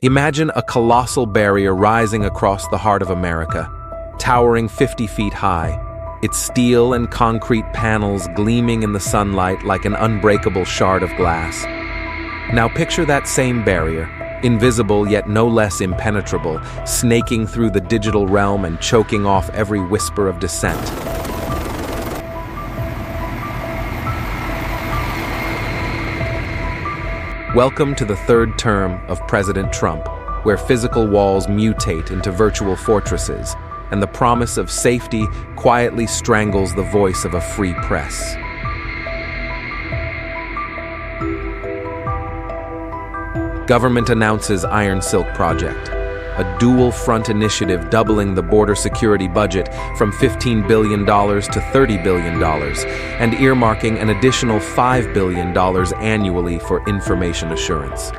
Imagine a colossal barrier rising across the heart of America, towering 50 feet high, its steel and concrete panels gleaming in the sunlight like an unbreakable shard of glass. Now picture that same barrier, invisible yet no less impenetrable, snaking through the digital realm and choking off every whisper of dissent. Welcome to the third term of President Trump, where physical walls mutate into virtual fortresses, and the promise of safety quietly strangles the voice of a free press. Government announces IronSilk project, a dual-front initiative doubling the border security budget from $15 billion to $30 billion, and earmarking an additional $5 billion annually for information assurance.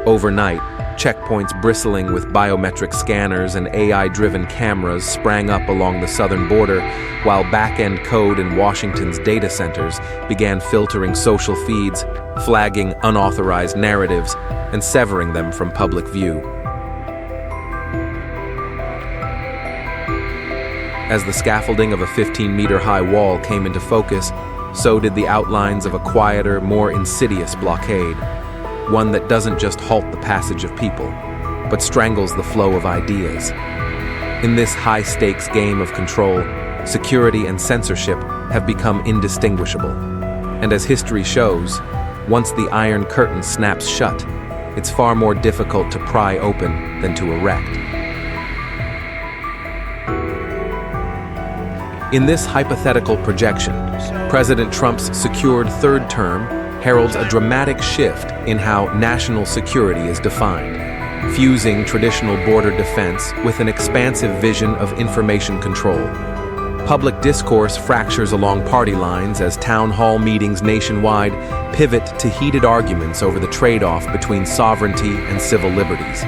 Overnight, checkpoints bristling with biometric scanners and AI-driven cameras sprang up along the southern border, while back-end code in Washington's data centers began filtering social feeds, flagging unauthorized narratives, and severing them from public view. As the scaffolding of a 15-meter-high wall came into focus, so did the outlines of a quieter, more insidious blockade, one that doesn't just halt the passage of people, but strangles the flow of ideas. In this high-stakes game of control, security and censorship have become indistinguishable. And as history shows, once the Iron Curtain snaps shut, it's far more difficult to pry open than to erect. In this hypothetical projection, President Trump's secured third term heralds a dramatic shift in how national security is defined, fusing traditional border defense with an expansive vision of information control. Public discourse fractures along party lines as town hall meetings nationwide pivot to heated arguments over the trade-off between sovereignty and civil liberties.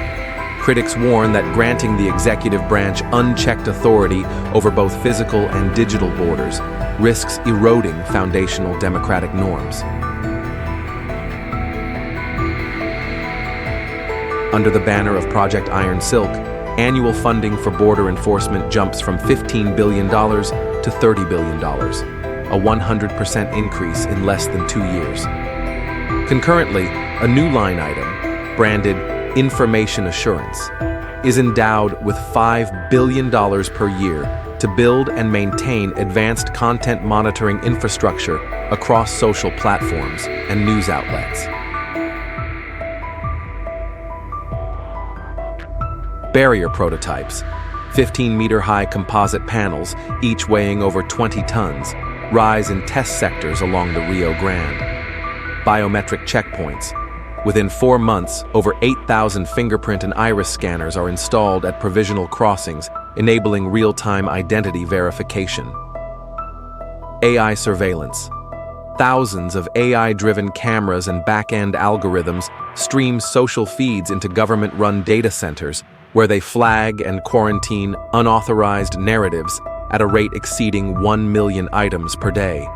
Critics warn that granting the executive branch unchecked authority over both physical and digital borders risks eroding foundational democratic norms. Under the banner of Project IronSilk, annual funding for border enforcement jumps from $15 billion to $30 billion, a 100% increase in less than 2 years. Concurrently, a new line item, branded Information Assurance, is endowed with $5 billion per year to build and maintain advanced content monitoring infrastructure across social platforms and news outlets. Barrier prototypes, 15-meter-high composite panels, each weighing over 20 tons, rise in test sectors along the Rio Grande. Biometric checkpoints. Within 4 months, over 8,000 fingerprint and iris scanners are installed at provisional crossings, enabling real-time identity verification. AI surveillance. Thousands of AI-driven cameras and back-end algorithms stream social feeds into government-run data centers, where they flag and quarantine unauthorized narratives at a rate exceeding 1 million items per day.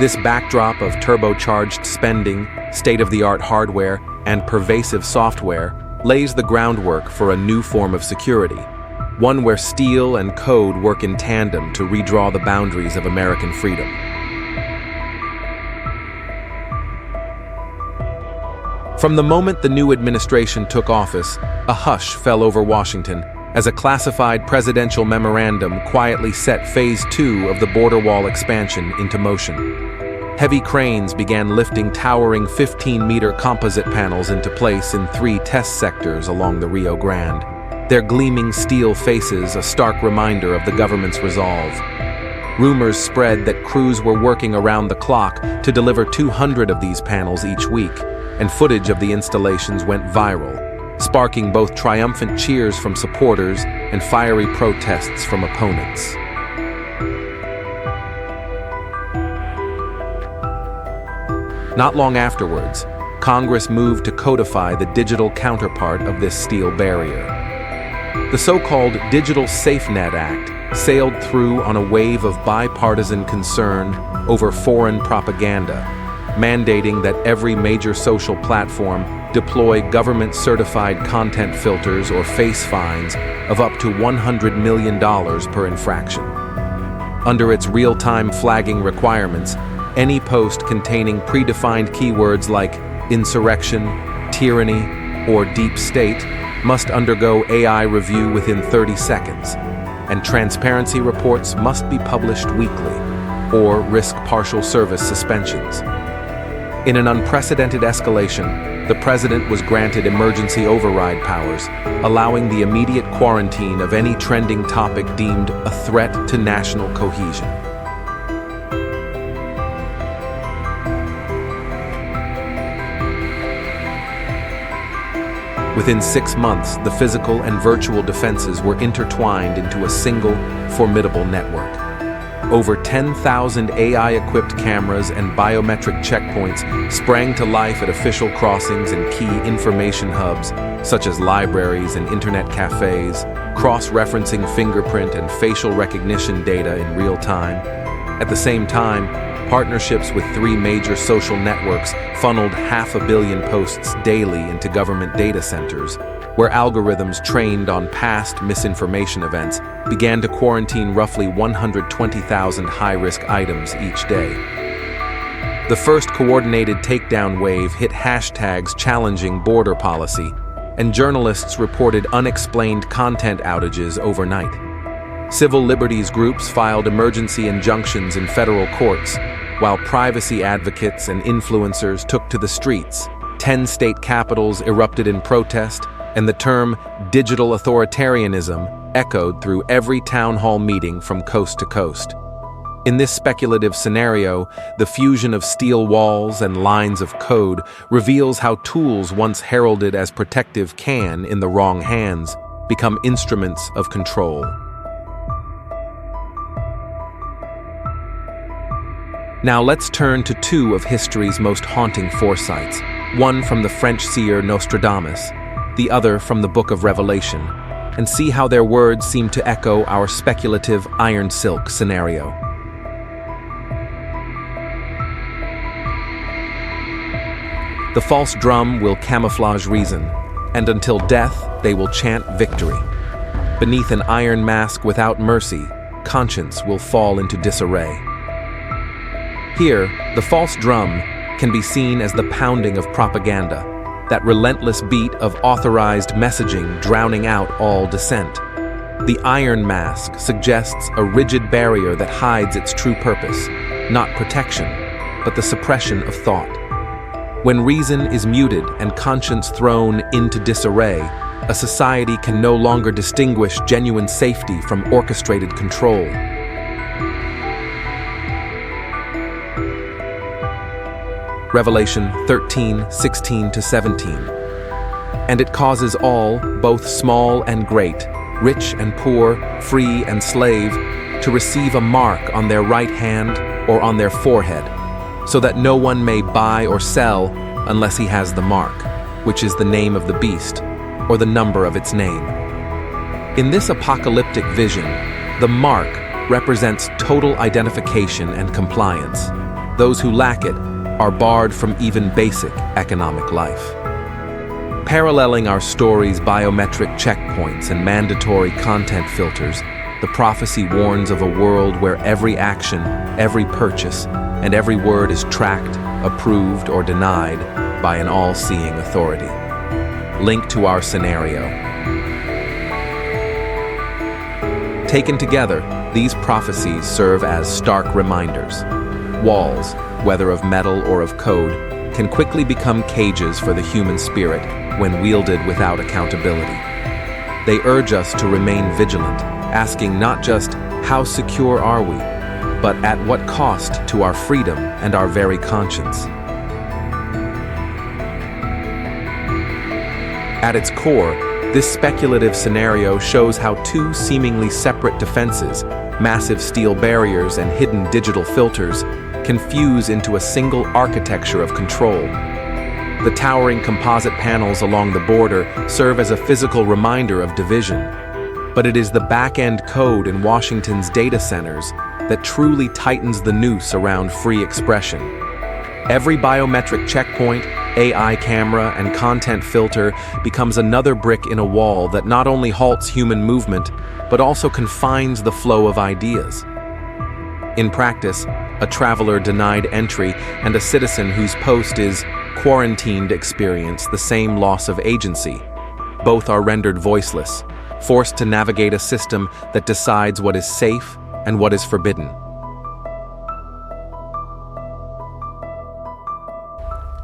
This backdrop of turbocharged spending, state-of-the-art hardware, and pervasive software lays the groundwork for a new form of security, one where steel and code work in tandem to redraw the boundaries of American freedom. From the moment the new administration took office, a hush fell over Washington as a classified presidential memorandum quietly set Phase 2 of the border wall expansion into motion. Heavy cranes began lifting towering 15-meter composite panels into place in 3 test sectors along the Rio Grande, their gleaming steel faces a stark reminder of the government's resolve. Rumors spread that crews were working around the clock to deliver 200 of these panels each week, and footage of the installations went viral, sparking both triumphant cheers from supporters and fiery protests from opponents. Not long afterwards, Congress moved to codify the digital counterpart of this steel barrier. The so-called Digital SafeNet Act sailed through on a wave of bipartisan concern, over foreign propaganda, mandating that every major social platform deploy government-certified content filters or face fines of up to $100 million per infraction. Under its real-time flagging requirements, any post containing predefined keywords like insurrection, tyranny, or deep state must undergo AI review within 30 seconds, and transparency reports must be published weekly or risk partial service suspensions. In an unprecedented escalation, the president was granted emergency override powers, allowing the immediate quarantine of any trending topic deemed a threat to national cohesion. Within 6 months, the physical and virtual defenses were intertwined into a single, formidable network. Over 10,000 AI-equipped cameras and biometric checkpoints sprang to life at official crossings and key information hubs, such as libraries and internet cafes, cross-referencing fingerprint and facial recognition data in real time. At the same time, partnerships with 3 major social networks funneled 500 million posts daily into government data centers, where algorithms trained on past misinformation events began to quarantine roughly 120,000 high-risk items each day. The first coordinated takedown wave hit hashtags challenging border policy, and journalists reported unexplained content outages overnight. Civil liberties groups filed emergency injunctions in federal courts, while privacy advocates and influencers took to the streets. 10 state capitals erupted in protest, and the term digital authoritarianism echoed through every town hall meeting from coast to coast. In this speculative scenario, the fusion of steel walls and lines of code reveals how tools once heralded as protective can, in the wrong hands, become instruments of control. Now let's turn to 2 of history's most haunting foresights, one from the French seer Nostradamus, the other from the Book of Revelation, and see how their words seem to echo our speculative IronSilk scenario. The false drum will camouflage reason, and until death they will chant victory. Beneath an iron mask without mercy, conscience will fall into disarray. Here, the false drum can be seen as the pounding of propaganda, that relentless beat of authorized messaging drowning out all dissent. The iron mask suggests a rigid barrier that hides its true purpose, not protection, but the suppression of thought. When reason is muted and conscience thrown into disarray, a society can no longer distinguish genuine safety from orchestrated control. Revelation 13:16-17. And it causes all, both small and great, rich and poor, free and slave, to receive a mark on their right hand or on their forehead, so that no one may buy or sell unless he has the mark, which is the name of the beast, or the number of its name. In this apocalyptic vision, the mark represents total identification and compliance. Those who lack it are barred from even basic economic life. Paralleling our story's biometric checkpoints and mandatory content filters, the prophecy warns of a world where every action, every purchase, and every word is tracked, approved, or denied by an all-seeing authority. Linked to our scenario. Taken together, these prophecies serve as stark reminders. Walls, whether of metal or of code, can quickly become cages for the human spirit when wielded without accountability. They urge us to remain vigilant, asking not just, how secure are we, but at what cost to our freedom and our very conscience. At its core, this speculative scenario shows how 2 seemingly separate defenses, massive steel barriers and hidden digital filters, can fuse into a single architecture of control. The towering composite panels along the border serve as a physical reminder of division, but it is the back-end code in Washington's data centers, that truly tightens the noose around free expression. Every biometric checkpoint, AI camera, and content filter becomes another brick in a wall that not only halts human movement, but also confines the flow of ideas. In practice, a traveler denied entry and a citizen whose post is quarantined experience the same loss of agency. Both are rendered voiceless, forced to navigate a system that decides what is safe and what is forbidden.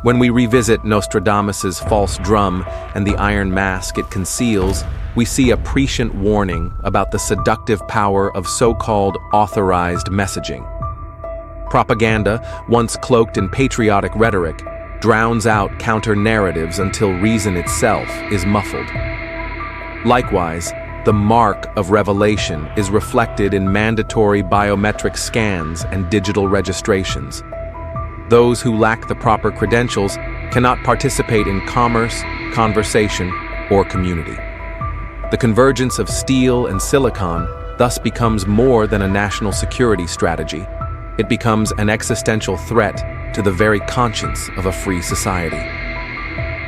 When we revisit Nostradamus's false drum and the iron mask it conceals, we see a prescient warning about the seductive power of so-called authorized messaging. Propaganda, once cloaked in patriotic rhetoric, drowns out counter-narratives until reason itself is muffled. Likewise, the mark of revelation is reflected in mandatory biometric scans and digital registrations. Those who lack the proper credentials cannot participate in commerce, conversation, or community. The convergence of steel and silicon thus becomes more than a national security strategy. It becomes an existential threat to the very conscience of a free society.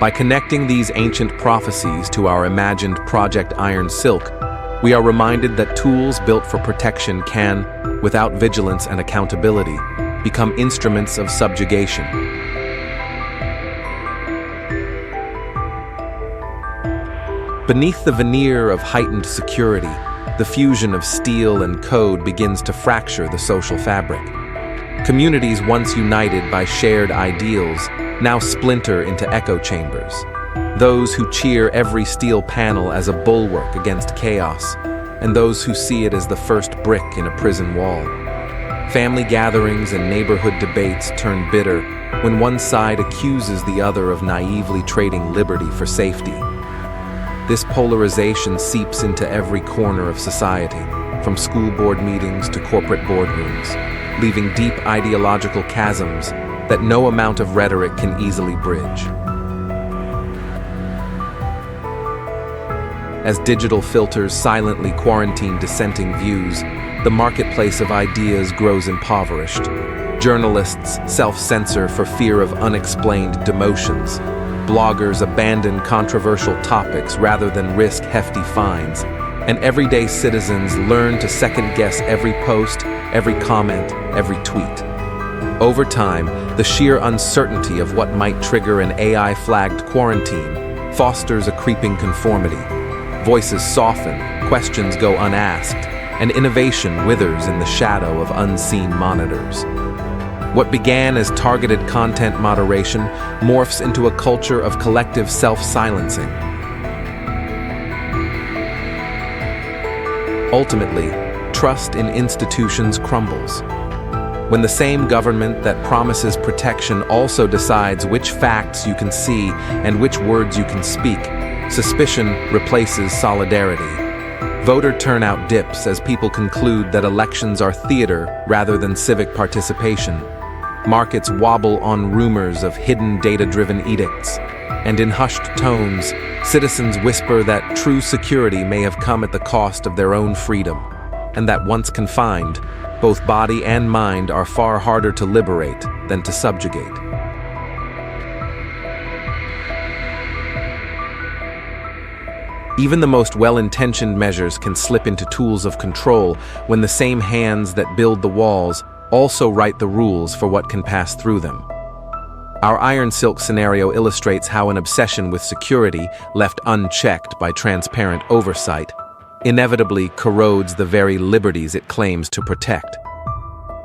By connecting these ancient prophecies to our imagined Project IronSilk, we are reminded that tools built for protection can, without vigilance and accountability, become instruments of subjugation. Beneath the veneer of heightened security, the fusion of steel and code begins to fracture the social fabric. Communities once united by shared ideals now splinter into echo chambers. Those who cheer every steel panel as a bulwark against chaos, and those who see it as the first brick in a prison wall. Family gatherings and neighborhood debates turn bitter when one side accuses the other of naively trading liberty for safety. This polarization seeps into every corner of society, from school board meetings to corporate boardrooms, leaving deep ideological chasms that no amount of rhetoric can easily bridge. As digital filters silently quarantine dissenting views, the marketplace of ideas grows impoverished. Journalists self-censor for fear of unexplained demotions. Bloggers abandon controversial topics rather than risk hefty fines. And everyday citizens learn to second-guess every post, every comment, every tweet. Over time, the sheer uncertainty of what might trigger an AI-flagged quarantine fosters a creeping conformity. Voices soften, questions go unasked, and innovation withers in the shadow of unseen monitors. What began as targeted content moderation morphs into a culture of collective self-silencing. Ultimately, trust in institutions crumbles. When the same government that promises protection also decides which facts you can see and which words you can speak, suspicion replaces solidarity. Voter turnout dips as people conclude that elections are theater rather than civic participation. Markets wobble on rumors of hidden data-driven edicts. And in hushed tones, citizens whisper that true security may have come at the cost of their own freedom, and that once confined, both body and mind are far harder to liberate than to subjugate. Even the most well-intentioned measures can slip into tools of control when the same hands that build the walls also write the rules for what can pass through them. Our IronSilk scenario illustrates how an obsession with security, left unchecked by transparent oversight, inevitably corrodes the very liberties it claims to protect.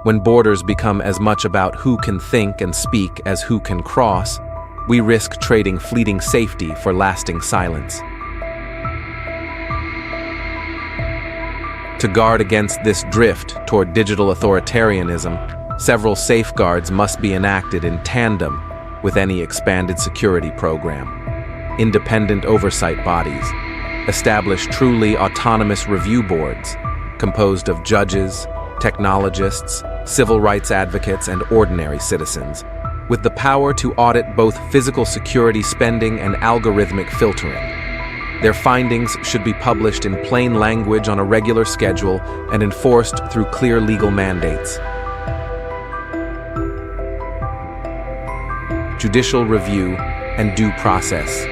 When borders become as much about who can think and speak as who can cross, we risk trading fleeting safety for lasting silence. To guard against this drift toward digital authoritarianism, several safeguards must be enacted in tandem with any expanded security program. Independent oversight bodies, establish truly autonomous review boards composed of judges, technologists, civil rights advocates, and ordinary citizens, with the power to audit both physical security spending and algorithmic filtering. Their findings should be published in plain language on a regular schedule and enforced through clear legal mandates. Judicial review and due process.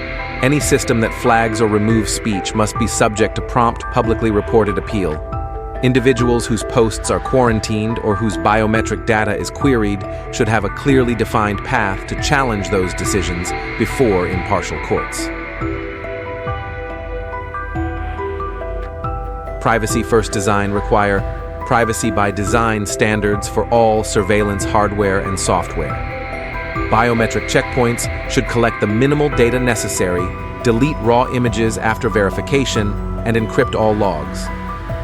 Any system that flags or removes speech must be subject to prompt, publicly reported appeal. Individuals whose posts are quarantined or whose biometric data is queried should have a clearly defined path to challenge those decisions before impartial courts. Privacy-first design require privacy by design standards for all surveillance hardware and software. Biometric checkpoints should collect the minimal data necessary, delete raw images after verification, and encrypt all logs.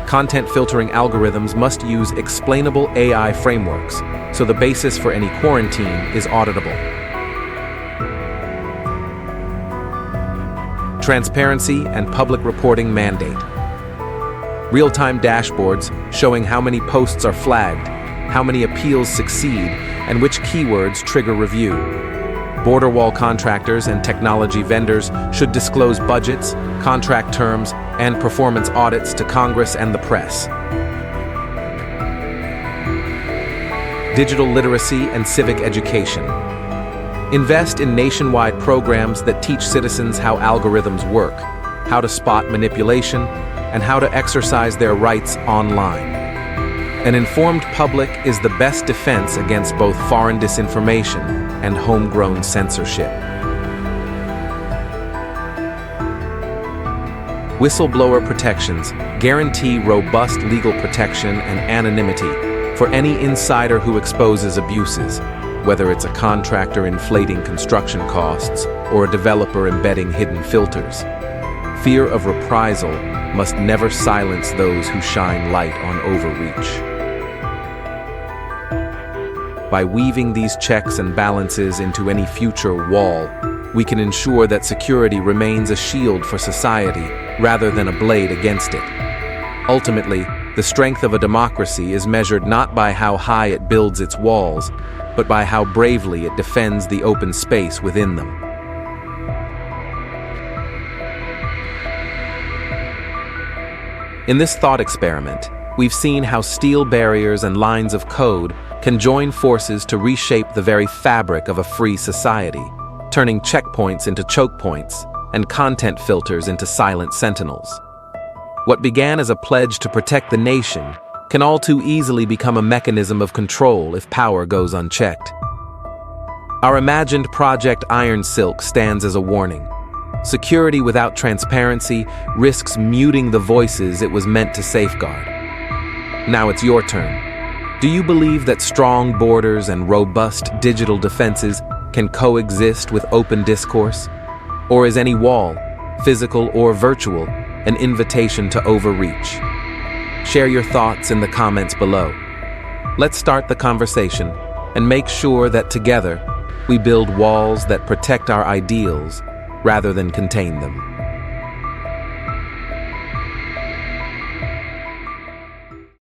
Content filtering algorithms must use explainable AI frameworks, so the basis for any quarantine is auditable. Transparency and public reporting mandate. Real-time dashboards showing how many posts are flagged, how many appeals succeed, and which keywords trigger review. Border wall contractors and technology vendors should disclose budgets, contract terms, and performance audits to Congress and the press. Digital literacy and civic education. Invest in nationwide programs that teach citizens how algorithms work, how to spot manipulation, and how to exercise their rights online. An informed public is the best defense against both foreign disinformation and homegrown censorship. Whistleblower protections guarantee robust legal protection and anonymity for any insider who exposes abuses, whether it's a contractor inflating construction costs or a developer embedding hidden filters. Fear of reprisal must never silence those who shine light on overreach. By weaving these checks and balances into any future wall, we can ensure that security remains a shield for society rather than a blade against it. Ultimately, the strength of a democracy is measured not by how high it builds its walls, but by how bravely it defends the open space within them. In this thought experiment, we've seen how steel barriers and lines of code can join forces to reshape the very fabric of a free society, turning checkpoints into choke points and content filters into silent sentinels. What began as a pledge to protect the nation can all too easily become a mechanism of control if power goes unchecked. Our imagined Project IronSilk stands as a warning. Security without transparency risks muting the voices it was meant to safeguard. Now it's your turn. Do you believe that strong borders and robust digital defenses can coexist with open discourse? Or is any wall, physical or virtual, an invitation to overreach? Share your thoughts in the comments below. Let's start the conversation and make sure that together we build walls that protect our ideals rather than contain them.